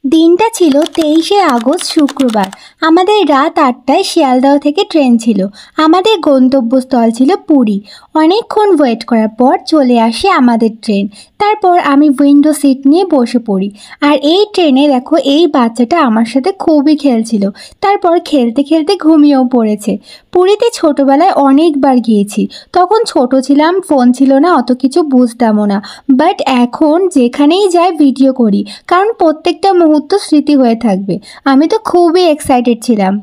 দিনটা ছিল 23শে আগস্ট শুক্রবার। আমাদের রাত 8টায় শিয়ালদহ থেকে ট্রেন ছিল। আমাদের গন্তব্যস্থল ছিল পুরী। অনেকক্ষণ ওয়েট করার পর চলে আসে আমাদের ট্রেন। তারপর আমি উইন্ডো সিট নিয়ে বসে পড়ি। আর এই ট্রেনে দেখো এই বাচ্চাটা আমার সাথে খুবই খেলছিল। তারপর খেলতে খেলতে ঘুমিয়েও পড়েছে। পুরীতে ছোটোবেলায় অনেকবার গিয়েছি। তখন ছোট ছিলাম, ফোন ছিল না, অত কিছু বুঝতামও না। বাট এখন যেখানেই যাই ভিডিও করি, কারণ প্রত্যেকটা মুহূর্ত স্মৃতি হয়ে থাকবে। আমি তো খুবই এক্সাইটেড ছিলাম।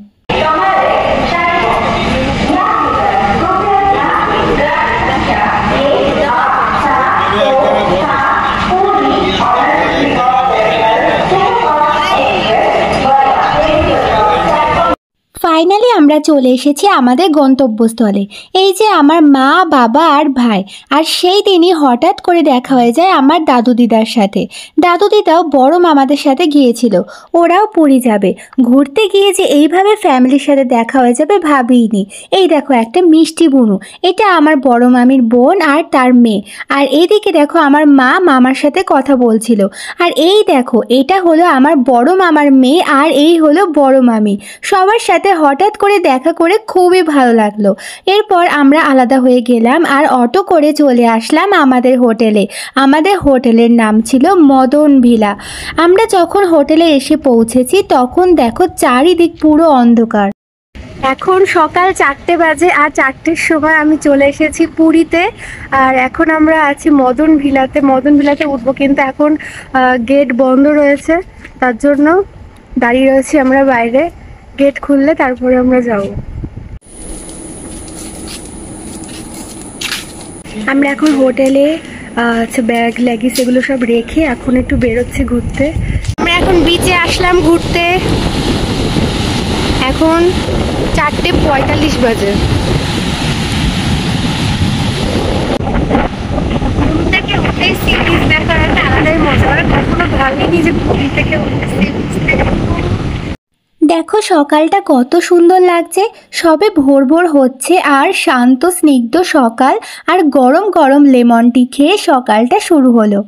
ফাইনালি আমরা চলে এসেছি আমাদের গন্তব্যস্থলে। এই যে আমার মা, বাবা আর ভাই। আর সেই দিনই হঠাৎ করে দেখা হয়ে যায় আমার দাদু দিদার সাথে। দাদু দিদাও বড় মামাদের সাথে গিয়েছিল, ওরাও পুরী যাবে। ঘুরতে গিয়ে যে এইভাবে ফ্যামিলির সাথে দেখা হয়ে যাবে ভাবিনি। এই দেখো একটা মিষ্টি বুনু, এটা আমার বড় মামির বোন আর তার মেয়ে। আর এইদিকে দেখো আমার মা মামার সাথে কথা বলছিল। আর এই দেখো এটা হলো আমার বড় মামার মেয়ে, আর এই হলো বড় মামি। সবার সাথে হঠাৎ করে দেখা করে খুবই ভালো লাগলো। এরপর আমরা আলাদা হয়ে গেলাম আর অটো করে চলে আসলাম আমাদের হোটেলে। আমাদের হোটেলের নাম ছিল মদন ভিলা। আমরা যখন হোটেলে এসে পৌঁছেছি তখন দেখো চারিদিক পুরো অন্ধকার। এখন সকাল 4টে বাজে, আর 4টের সময় আমি চলে এসেছি পুরীতে। আর এখন আমরা আছি মদন ভিলাতে উঠবো, কিন্তু এখন গেট বন্ধ রয়েছে, তার জন্য দাঁড়িয়ে রয়েছি আমরা বাইরে। গেট খুললে তারপরে আমরা যাব। আমরা এখন হোটেলে ব্যাগ ল্যাগিস এগুলো সব রেখে এখন একটু বেরোচ্ছি ঘুরতে। আমরা এখন বিচে আসলাম ঘুরতে। এখন 4:45 বাজে। ঘুম থেকে উঠেই সি বিচ দেখার একটা আলাদাই মজা। কখনো ভাবিনি যে ঘুম থেকে উঠে সি বিচ দেখবো। দেখো সকালটা কত সুন্দর লাগছে, সবে ভোর ভোর হচ্ছে আর শান্ত স্নিগ্ধ সকাল, আর গরম গরম লেমন টি খেয়ে সকালটা শুরু হলো।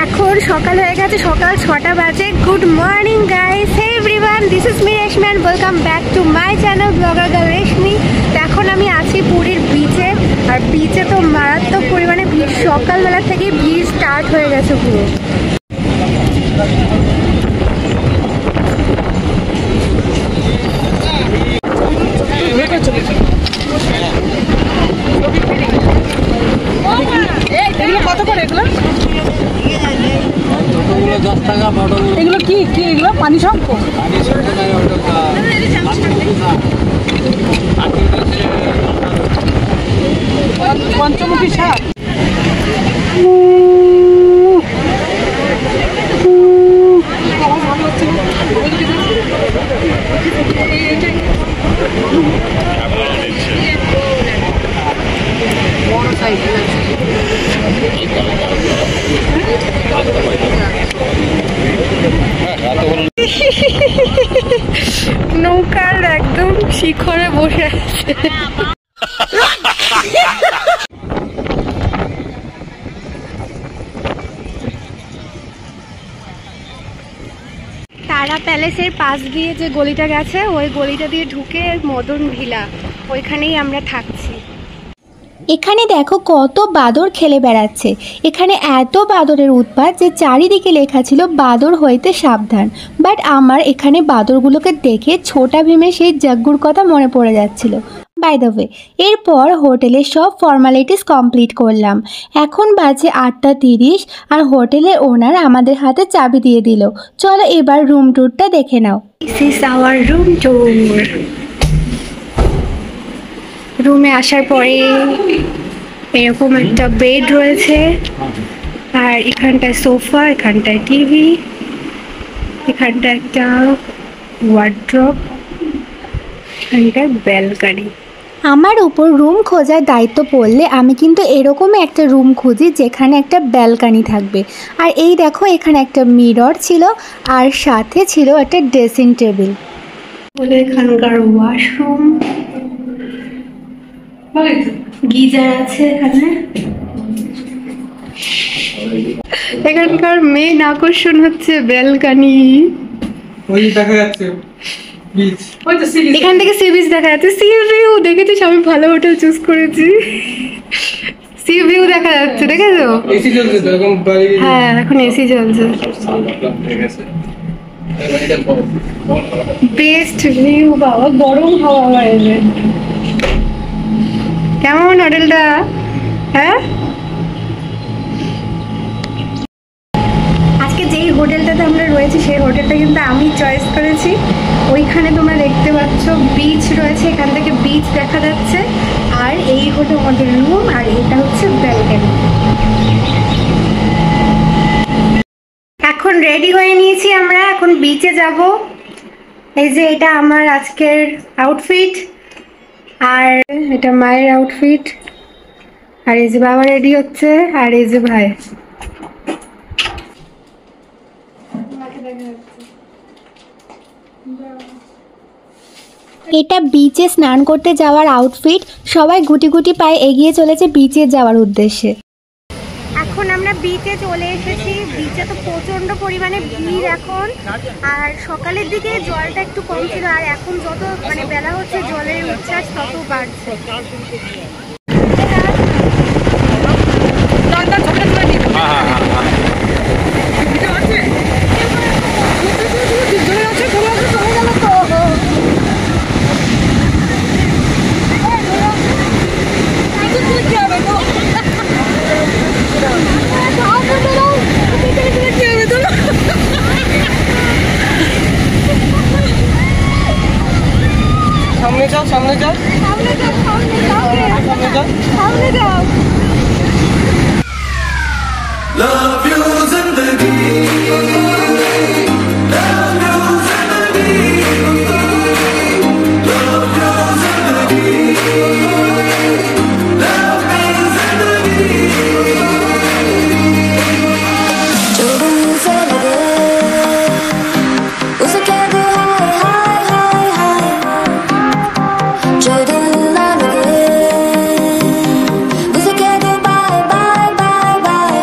এখন সকাল হয়ে গেছে, সকাল 6টা বাজে। Good morning guys, hey everyone, this is me Reshmi and welcome back to my channel blogger girl Reshmi. এখন আমি আছি পুরীর বিচে, আর বিচে তো মারাত্মক পরিমাণে ভিড়। সকালবেলা থেকেই ভিড় স্টার্ট হয়ে গেছে পুরো। কত করে এগুলো? এগুলো কি কি এগুলো পানি শঙ্খ? পঞ্চমুখী সাপ। নৌকার একদম শিখরে বসে আছে। তারা প্যালেসের পাশ দিয়ে যে গলিটা গেছে, ওই গলিটা দিয়ে ঢুকে মদন ভিলা, ওইখানেই আমরা থাকছি। এখানে দেখো কত বাদর খেলে বেড়াচ্ছে। এখানে এত বাদরের উৎপাত যে চারিদিকে লেখা ছিল বাদর হইতে সাবধান। বাট আমার এখানে বাদরগুলোকে দেখে ছোটা ভীমের সেই জাগ্গুর কথা মনে পড়ে যাচ্ছিল। বাই দ্য ওয়ে, এরপর হোটেলের সব ফর্মালিটিস কমপ্লিট করলাম। এখন বাজে 8:30 আর হোটেলের ওনার আমাদের হাতে চাবি দিয়ে দিল। চলো এবার রুম ট্যুরটা দেখে নাও। This is our room tour. রুমে আসার পরে এরকম একটা বেড রয়েছে, আর এখানটায় সোফা, এখানটায় টিভি, এখানটা একটা ওয়ার্ড্রপ, এখানটায় ব্যালকনি। আমার উপর রুম খোঁজার দায়িত্ব পড়লে আমি কিন্তু এরকমই একটা রুম খুঁজি যেখানে একটা ব্যালকানি থাকবে। আর এই দেখো এখানে একটা মিরর ছিল আর সাথে ছিল একটা ড্রেসিং টেবিল। এখানকার ওয়াশরুম, গিজার আছে এখানে। এখানকার মেইন আকর্ষণ হচ্ছে ব্যালকানি। ওই দেখা যাচ্ছে বিচ, ওই তো সিরিজ। এখান থেকে সি বিচ দেখা যাচ্ছে। সি ভিউ দেখেছিস, আমি ভালো হোটেল চুজ করেছি। সি ভিউ দেখা যাচ্ছে, দেখেছো? এসি চলছে তো এখন বাইরে। হ্যাঁ এখন এসি চলছে। বেস্ট ভিউ বাবা, গরম হাওয়া বাইরে। কেমন হোটেলটা? হ্যাঁ আজকে যেই হোটেলটাতে আমরা রয়েছি সেই হোটেলটা কিন্তু আমি চয়েস করেছি। ওইখানে তোমরা দেখতে পাচ্ছ বিচ রয়েছে, এখান থেকে বিচ দেখা যাচ্ছে। আর এই হলো আমাদের রুম, আর এটা হচ্ছে ব্যালকনি। এখন রেডি হয়ে নিয়েছি আমরা, এখন বিচে যাব। এই যে এটা আমার আজকের আউটফিট, আর এটা মায়ের আউটফিট, আর এই যে বাবা রেডি হচ্ছে, আর এই যে ভাই। এটা বিচে স্নান করতে যাওয়ার আউটফিট। সবাই গুটি গুটি পায়ে এগিয়ে চলেছে বিচে যাওয়ার উদ্দেশ্যে। এখন আমরা বিচে চলে এসেছি। বিচে তো প্রচন্ড পরিমাণে ভিড় এখন, আর সকালের দিকে জলটা একটু কম ছিল, আর এখন যত বেলা হচ্ছে জলের উচ্ছ্বাস তত বাড়ছে। সামনে যাও, সামনে যাও, সামনে যাও, সামনে যাও, সামনে যাও। Love you zindagi, love you zindagi, love you zindagi, love me zindagi. जो दिल से लगे उसे कह दो हाय हाय हाय हाय, जो दिल ना लगे उसे कह दो बाय बाय बाय बाय।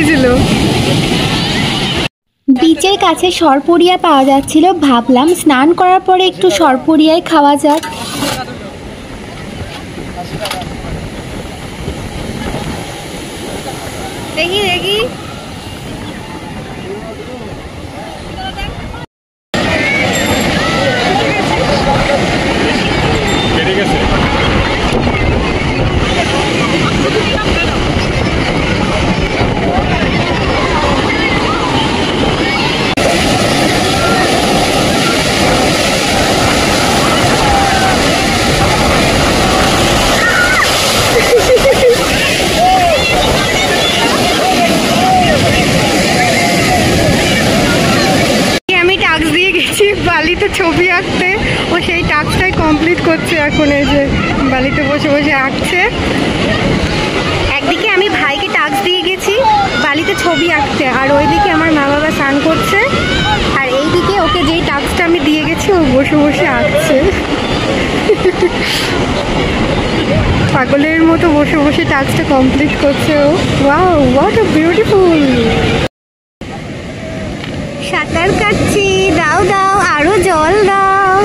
দিয়েছিল। বিচের কাছে সরপুরিয়া পাওয়া যাচ্ছিল, ভাবলাম স্নান করার পরে একটু সরপুরিয়ায় খাওয়া যাক। দেখি দেখি বালিতে ছবি আঁকতে, ও সেই টাস্কটাই কমপ্লিট করছে এখন। এই যে বালিতে বসে বসে আঁকছে। একদিকে আমি ভাইকে টাস্ক দিয়ে গেছি বালিতে ছবি আঁকতে, আর ওইদিকে আমার মা বাবা স্নান করছে, আর এইদিকে ওকে যেই টাস্কটা আমি দিয়ে গেছি ও বসে বসে আঁকছে। পাগলের মতো বসে বসে টাস্কটা কমপ্লিট করছে ও। Wow, what a beautiful. সাঁতার কাটছি, দাও দাও আরো জল দাও,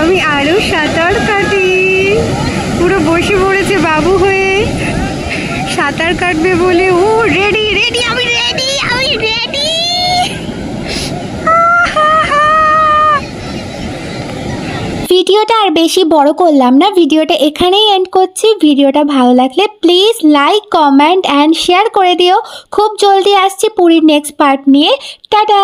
আমি আরো সাঁতার কাটি। পুরো বসে পড়েছে বাবু হয়ে, সাঁতার কাটবে বলে। ও রেডি রেডি, আমি রেডি, আমি রেডি। ভিডিওটা আর বেশি বড় করলাম না, ভিডিওটা এখানেই এন্ড করছি। ভিডিওটা ভালো লাগলে please like, comment and share করে দিও। খুব জলদি আসছি পুরীর নেক্সট পার্ট নিয়ে। টাটা।